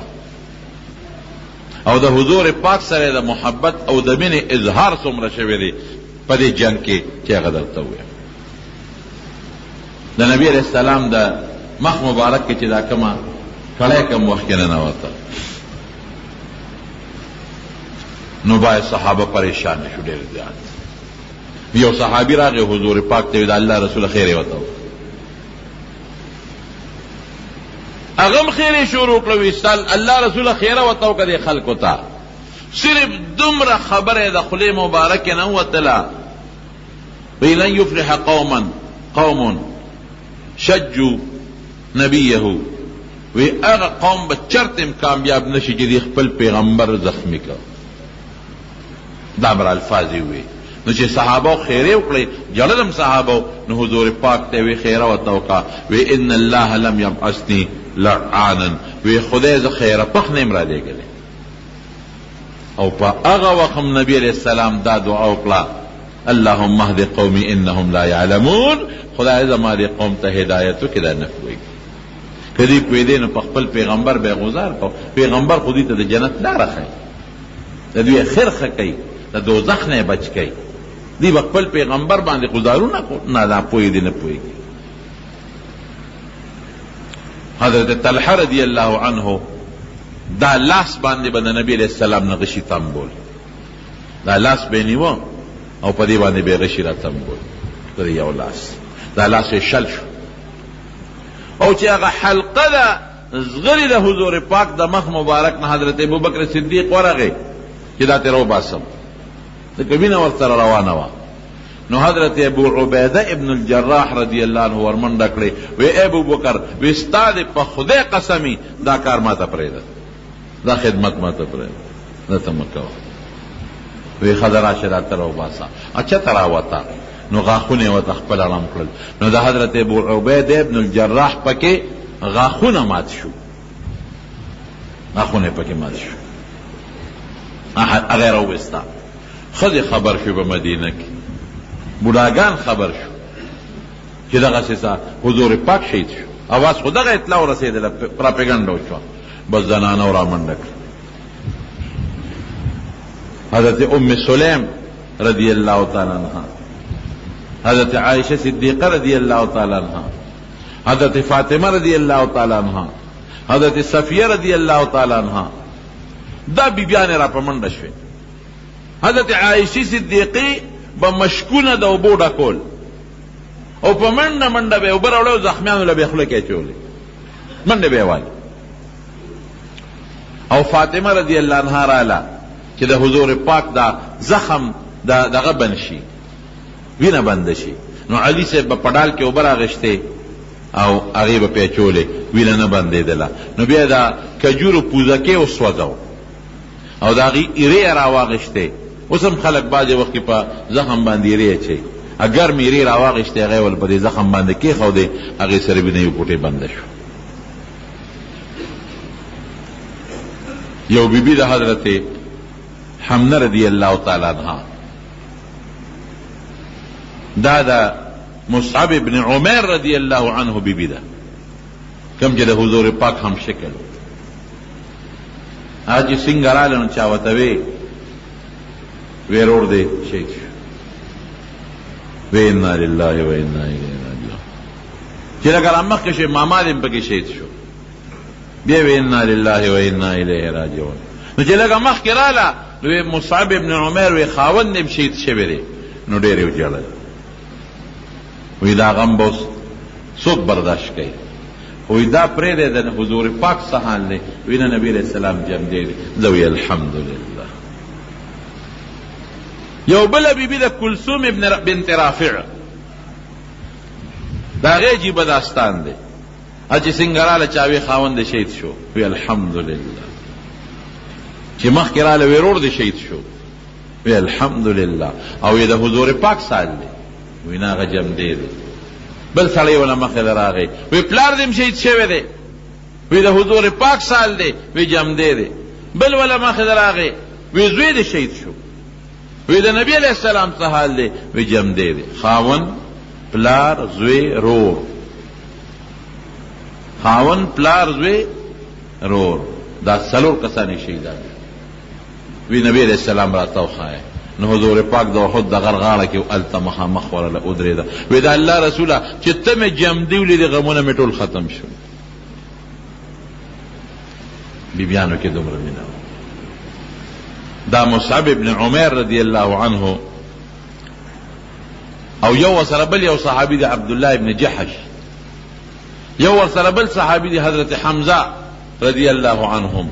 او د حضور پاک سره د محبت او د مینې اظهار څومره شوی دی په دې جنگ کې چې هغه درته ووایم. د نبی علیه السلام د مخ مبارک کې چې دا کومه کړی کم وخت کې ننوته نو باید صحابه پریشان شو ډېر زیات. یو صحابي راغی حضور پاک ته د الله رسول خیر یې ورته هغه هم خیرې شروع کړه ویستل الله رسول خیره ورته وکړه خلکو ته صرف دومره خبره د خولې مبارکې نه وتله وی لن یفلح قوم شجوا نبیه وی هغه قوم به چرتم کامیاب نشي چې خپل پیغمبر زخمی کړ. دا بر الفاظ وی نو چې صحابه خیره وکړي جلدم صحابه نو حضور پاک ته وی خیره ورته وکړه وی ان الله لم يبعثني لعانا وی خدای ز خیره پخ نیم را لېږلی او په هغه وخت نبی علیہ السلام دا دعا وکړه اللهم اهد قومي انهم لا يعلمون خدای زما دې قوم ته هدایت وکړه نه پوهېږي کدی پویدې نو په خپل پیغمبر به غزار کو پیغمبر خودی ته د جنت لاره ښیي د دوی خیر ښه کوي د دوزخ نه بچ کوي دی خپل پیغمبر باندې گزارونه کو نه پوهېدي نه پوهېږي حضرت طلحه رضی الله عنه دا لاس باندې به د نبی علیہ السلام نه غشي تنبول دا لاس به نیوه او په دې باندې به غشي را تنبول د یو لاس دا لاس یې شل شو او چې هغه حلقه ده زغری د حضور پاک د مخ مبارک نه حضرت ابوبکر صدیق ورغی چې دا تیرو باسم د کبینه ورسره روانه وه نو حضرت ابو عبیده ابن الجراح رضی الله عنه ورمنډه کړې وی ابوبکر وی ستا د په خدای قسمی دا کار ماته پرېږده دا خدمت ماته پرېږده دا ته مه کوه وی ښه ده راشه راته راوباسه اچته راوته نو غاښونه یې ورته خپل ړم کړل نو د حضرت ابو عبیده ابن الجراح پکې غاښونه مات شو غاښونه یې پکې مات شو هغه یې راوویسته ښځې خبر شو په مدینه کې بوډاګان خبر شو چې دغسې حضور پاک شهید شو اواز خو دغه اطلاع ورسېدله پراپیګنډه وشوه بس زنانه رامنډه کړه حضرت ام سلیم رضی الله تعالی عنها حضرت عائشہ صدیقہ رضی اللہ تعالی عنہ حضرت فاطمہ رضی اللہ تعالی عنہ حضرت صفیہ رضی اللہ تعالی عنہ دا بیبیان را پمنډه شوې حضرت عائشہ صدیقی به مشکونه د اوبو ډکول او په منډه منډه به اوبه راوړی او زخمیانو له به خوله کې اچولې منډې به یې وایي او فاطمه رضی الله عنها راله چې د حضور پاک دا زخم دغه بند شي وینه بنده شي نو علي صاحب به په ډال کې اوبه راغشتې او هغې به پې اچولې وینه نه بندېدله نو بیا د کجورو پوزکې وسوځو او د هغې ایرې یې راواغشتې اوس هم خلک بعضې وخت کې په زخم باندې ایرې اچوي ګرمې ایرې راواغشتې هغې ول په دې زخم باندې کېښودې هغې سره وینه یو پوټې بنده شو یو بیبي د حضرت حمنه رضی الله تعالی عنها دا د مصعب ابن عمر رضی الله عنه بیبي ده کم چې د حضور پاک هم شکل هغه چې څنګه راله نو چا ورته وی رور دی شهید شو وی انا لله و انا الیه راجعون چې لکه رامخکې شوی ماما دې پکې شهید شو بیا وی انا لله و انا الیه راجعون نو چې لکه مخکې راله نو مصعب ابن عمر وی خاوند دې شهید شوی دی نو ډېر یې وژړل وی دا غم به څوک برداشت کوي وی دا پرېږدی د حضور پاک څه حال دی وی نه نبي علیه السلام جمع دی زه وی الحمدلله یو بله بیبي د کلثوم بنت رافع د هغې عجیبه داستان دی چې څنګه راله چا وی خاوند دی شهید شو وی الحمدلله چې مخکې راله وی ورور دی شهید شو وی الحمدلله او یې د حضور پاک سال دی وی نه هغه جمع دی بل سړی ونه مخې له راغی وی پلار دې شهید شوی دی وی د حضور پاک سال دی وی جمع دی بل وله مخې له راغی وی زوی دې شهید شو وی د نبی علیہ السلام څه حال دی وی جمع دی خاون پلار زوی رور خاون پلار زوی رور دا څلور کسانی شهیدان وی نبی علیہ السلام راته وښایه نو حضور پاک د احد د غر غاړه کې هلته مخامخ ورله ودرېده وی د الله رسوله چې ته مې جمدي ولیدې غمونه مې ټول ختم شو بیبیانو کې دومره مینه دا مصعب ابن عمر رضی الله عنه او یو ورسره بل یو صحابي دی عبدالله ابن جحش یو ورسره بل صحابي دی حضرت حمزه رضی الله عنهم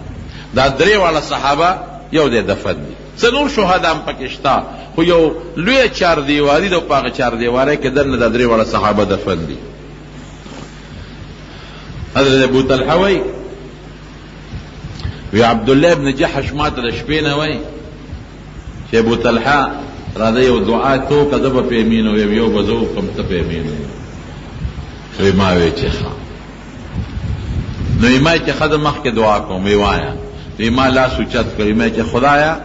دا درې واړه صحابه یو دی دفن دي څه نور شهدا هم پکې شته خو یو لویه چاردیواري ده په هغه چاردیوارۍ کې دننه دا درې واړه صحابه دفن دي حضرت ابو طلحه وی عبدالله ابن جحش ماته د شپې نه وایي چې ابو طلحه راځه یو دعا تو که زه به په یمین ویم یو به زه وکړم ته په یمین وی ما وی چې ښه نو یې ما چې ښه د مخکې دعا کوم وی وایه وی ما لاس اوچت کړ ما چې خدایه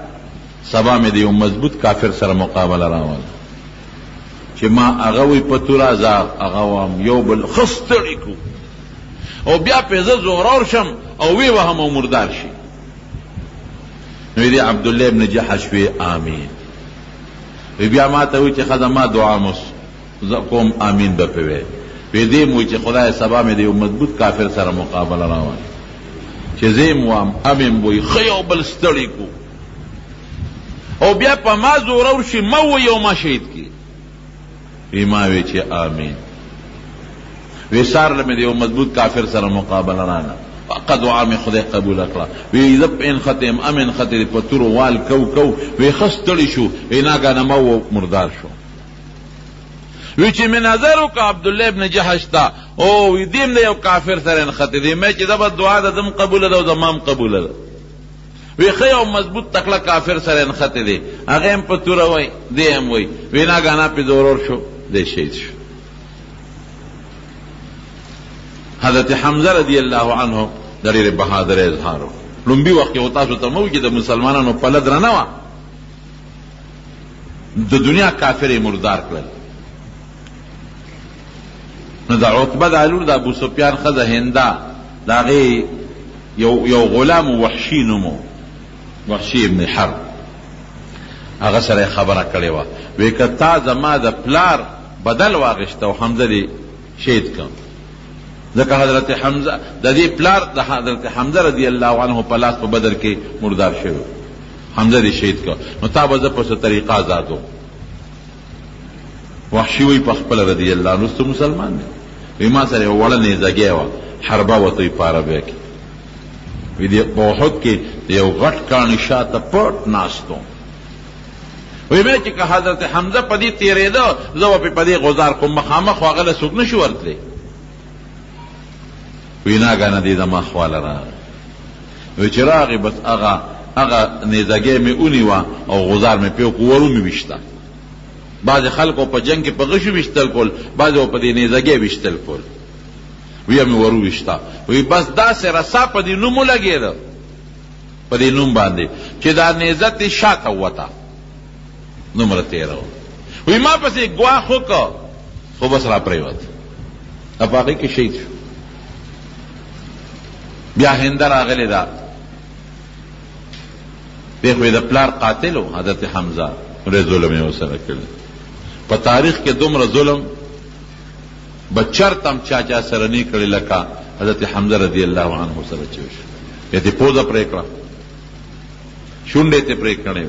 سبا مې د یو مضبوط کافر سره مقابله راوله چې ما هغه وی په توره زار هغه وم یو بل ښه ستړي کړو او بیا په زه زورور شم او وی وهم او مردار شي. نو دی عبدالله ابن جحش وی آمین. وی بیا ما ته وی چې خدما دعا مس کوم آمین به پوي. وی دې مو چې خدای سبا مې دی مضبوط کافر سره مقابله راوړي چې زم وام امین وی خيو بل ستړي کو او بیا په ما زورور شي مو یو ما شهید کی. وی ما وی چې آمین. وی سار لمه دی مضبوط کافر سره مقابله رانا فقط دعا می خدای قبول کړه. وی زب ان ختم امن ختم په تور وال کو وی خستړی شو اینا غنه مو مردار شو. وی چې من نظر وک عبدالله ابن جحش تا او وی دیم دی یو کافر سره ختم دی مې چې دا دعا د دم قبول ده او زمام قبول ده. وی خیو مضبوط تکړه کافر سره ختم دی هغه هم په تور وای دی هم وای وینا غانا په ضرور شو دی شهید شو. حضرت حمزه رضی الله عنه د ډېر بهادر اظهار لومبي وخت یو تاسو ته مو چې د مسلمانانو په لد رانه و د دنیا کافر مردار کړل. نو د عتبه د علور د ابو سفیان خزه هندا داغه یو غلام وحشی نومو وحشی ابن حرب هغه سره خبره کړې و وی کتا زما د پلار بدل واغشته او حمزه دی شهید کړ. ځکه حضرت حمزه د دې پلار د حضرت حمزه رضی الله عنه په لاس په بدر کې مردار شوی حمزه دی شهید کړ. نو تا به زه په څه طریقه آزادو. وحشی وی په خپل رضی الله عنه مسلمان دی. وی ما سره وړه نیزګی و حربه وته پاره به کې وی دی په وخت کې یو غټ کانی شاته پټ ناستو. وی مې چې حضرت حمزه په دې تیرېده زه په دې غزار کوم مخامخ واغله سوق نشو ورتلی. وینا غانا دې زما خواله را وی چې راغی بس هغه نیزګی مې اونیوه او غزار مې پیو کورو مې وشتا. بعض خلکو په جنگ کې په غشو وشتل کول بعض په دې نیزګی وشتل کول وی مې ورو وشتا. وی بس دا سره صاحب په دې نوم لګیدا په دې نوم باندې چې دا نیزت شاته وتا نمبر 13 وی ما پسې ګواخ وکړ خو بس را پریوت افاقی کې شهید شو. بیا هندر راغلی دا دیکھو دا پلار قاتل و حضرت حمزه ری ظلم یې ورسره کړی. په تاریخ کې دومره ظلم بچرتم چا سره نه کړی لکه حضرت حمزه رضی الله عنه سره چې وشو. یته پوزه پرې کړه شونډې ته پرې کړې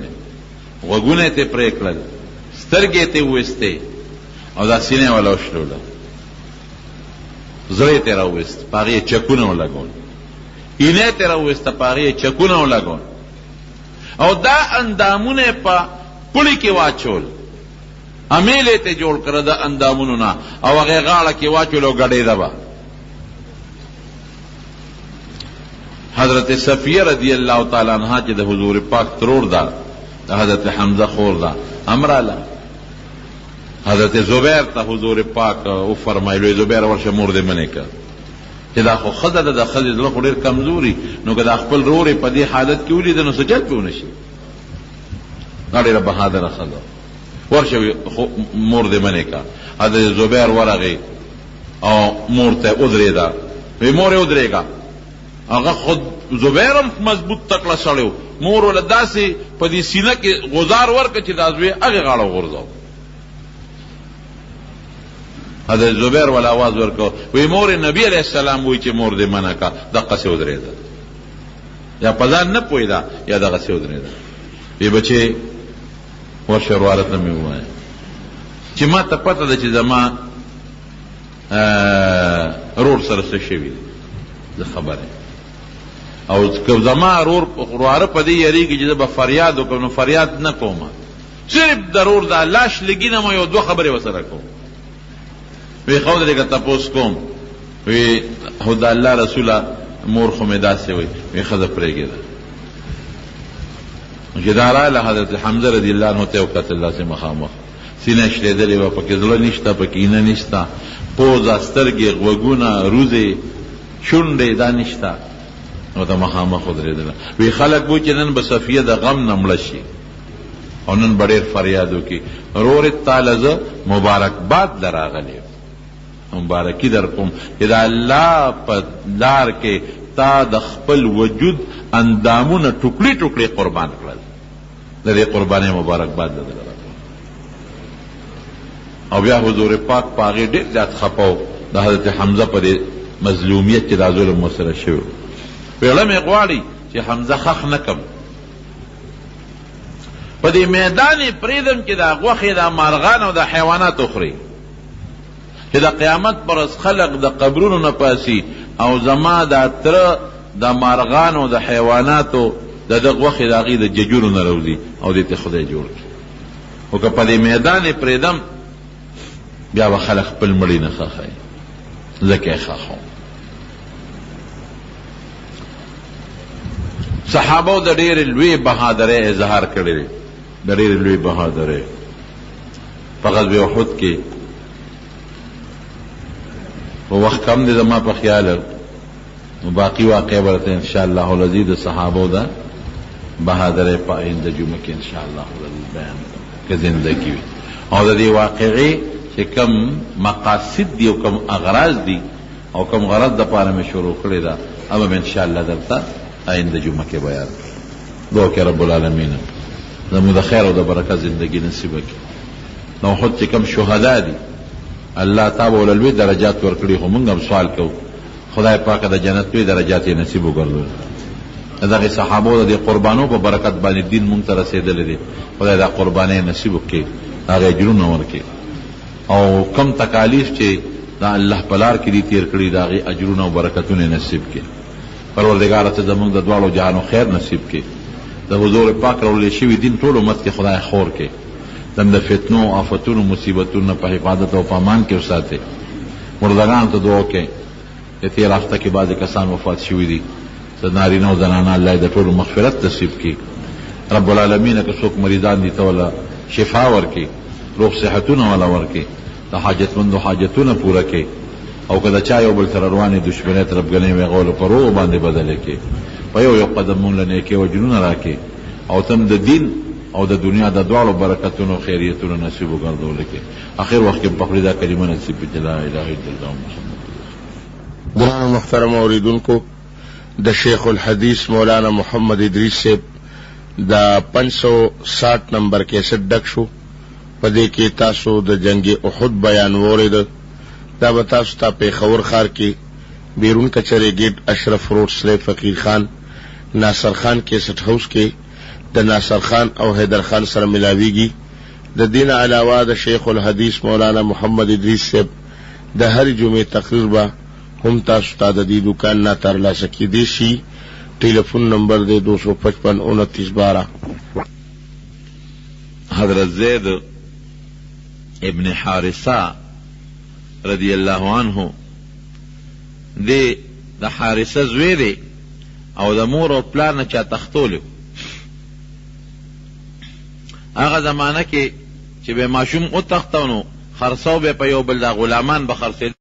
غوږونه ته پرې کړل سترګې ته وسته او دا سینې ولا وشلول زړه ته راوست پاره چکونه ولګول اینه ته راوست پاره چکونه ولګول او دا اندامونه په پړی کې واچول امیله ته جوړ کړ دا اندامونو نه او هغه غاړه کې واچول او غړې دبا. حضرت صفیه رضی الله تعالی عنها چې د حضور پاک ترور دا حضرت حمزه خور دا امراله حضرت زبیر ته حضور پاک او فرمایلو زبیر ورشه مرده منه کړ چې دا خو خزه د خزه زړه ډیر کمزوري نو که دا خپل رورې په دې حالت کې ولید نو سجل پېونه شي. ډېره بهادره خزه ورشه مرده منه کړ. حضرت زبیر ورغی او مور ته ودرېدا وی مور یې ودرېګا هغه خود زبیرم مضبوط تکړه سړیو مور ول داسې په دې سینه کې غزار ورکړ چې دا زوی هغه غاړه غورځاو. حضرت زبیر ول आवाज ورکړ وی مور نبی علیہ السلام وی چې مور دې منع کا دغه څه ودرېدا یا پزان نه پویدا یا دغه څه ودرېدا. وی بچي ورشه روالت نه میوای چې ما ته پته ده چې زما رور سره څه شوی زه خبره او که زما رور رواره په دې یریږي چې به فریاد وکړم نو فریاد نه کوم صرف ضرور دا لاش لګینم یو دوه خبرې وسره کوم. وی خو دې که تاسو کوم وی خدای الله رسوله مور خو مې داسې وی خزه پرېږده جدارا حضرت حمزه رضی الله عنه ته وکړه الله سي مخامخ سینه شلیدلې و پکې زړه نشته پکې نه نشته پوزه سترګې غوږونه روزې شونډې دا نشته نو ته مخامخ ودرېدله. وی خلک وو چې نن به صفیه د غم نه مړه شي او نن به ډېر فریاد وکړي رور تعالی زه مبارکباد لراغلی مبارکی در کوم چې د الله په لار کې تا د خپل وجود اندامونه ټوکړي ټوکړي قربان کړل. د دې قربانۍ مبارکباد درته او بیا حضور پاک په هغې ډېر زیات خفه و د حضرت حمزه په دې مظلومیت چې دا ظلم ورسره شوی. ویړه مې غواړي چې حمزه خښ نه کم، په دې میدان یې پرېږدم چې دا غوښې د مارغان او د حیوانات وخوري، چې د قیامت پر ورځ خلق د قبرونو نه پاسي او زما دا تره د مارغانو او د حیواناتو د دغه غوښې د هغې د ججورو نه راوځي او دې ته خدای جوړ کړي. خو که په دې میدان یې پرېږدم بیا به خلک خپل مړي نه ښخوي، ځکه یې ښخوم. صحابو د ډېرې لوی بهادرۍ اظهار کړی دی، د ډېرې لوی بهادرۍ. په غزوه احد کې په وخت کم دی زما په خیال، نو باقي واقع به درته انشاءالله العزیز د صحابو د بهادرۍ په آینده جمعه کې انشاءالله العزیز بیان که زندګي وي، او د دې واقعې چې کم مقاصد دي او کم اغراض دي او کم غرض دپاره مې شروع کړې ده، هغه به انشاءالله درته آینده جمعه کې بیان کړم. دعا کې رب العالمین زموږ د خیر او د برکت زندګي نصیبه کړي. نو خود چې کم شهدا دي الله تعالی ول لوی درجات ورکړي، خو موږ هم سوال کوو خدای پاک د جنت لوی درجات یې نصیب وګرځوي. دغه صحابو د قربانو په برکت باندې دین موږ ته رسېدلی دی، خدای دا قربانۍ نصیب وکړي، هغه اجرونه ورکړي، او کم تکالیف چې دا الله په لار کې دي تیر کړي د هغې اجرونه او برکتونه نصیب کړي. پروردګاره ته زموږ د دواړو جهانو خیر نصیب کړي، د حضور پاک راوړل شوي دین ټول امت کې خدای خور کړي، دم د فتنو او آفتونو مصیبتونو په حفاظت او په امان کې وساتي. مردگانو ته دعا وکړئ چې تېر هفته کې بعضې کسان وفات شوي دي، نارینه او زنانه الله د ټولو مغفرت نصیب کړي. رب العالمین که څوک مریضان دي ته وله شفا ورکړي، روغ صحتونه وله ورکړي، د حاجتمندو حاجتونه پوره کړي، او که د چا یو بل سره روانې دشمنۍ طرفګنۍ وي هغه له په روغو باندې بدله کړي، په یو یو قدم مونږ له نیکۍ او جنونه راکړي، او تم د دین او د دنیا د دواړو برکتونو او خیریتونو نصیب وګرځولی کړي. اخر وخت کې په دا کلمه نصیب کړي لا اله الا الله محمد. ګرانو محترم اوریدونکو، د شیخ الحدیث مولانا محمد ادریس صاحب دا 560 نمبر کیسټ ډک شو، په دې کې تاسو د جنگ احد بیان واورېده. دا به تاسو ته پېښور ښار کې بیرون کچرې ګیټ اشرف روډ سره فقیر خان ناصر خان کیسټ هاوس کې د ناصر خان او حیدر خان سره ملاویږي. د دین علاوه د شیخ الحدیث مولانا محمد ادریس صاحب د هر جمعې تقریر به هم تاسو ته د دې دکان نه ترلاسه کیدی شي. ټلیفون نمبر دی 255 29 12. حضرت زید ابن حارثه رضی الله عنه دی د حارثه زوی دی او د مور او پلار نه چا تختولیو. هغه زمانه کې چې به ماشوم او تختونو خرڅو به په یو بل د غلامان به خرڅېدل.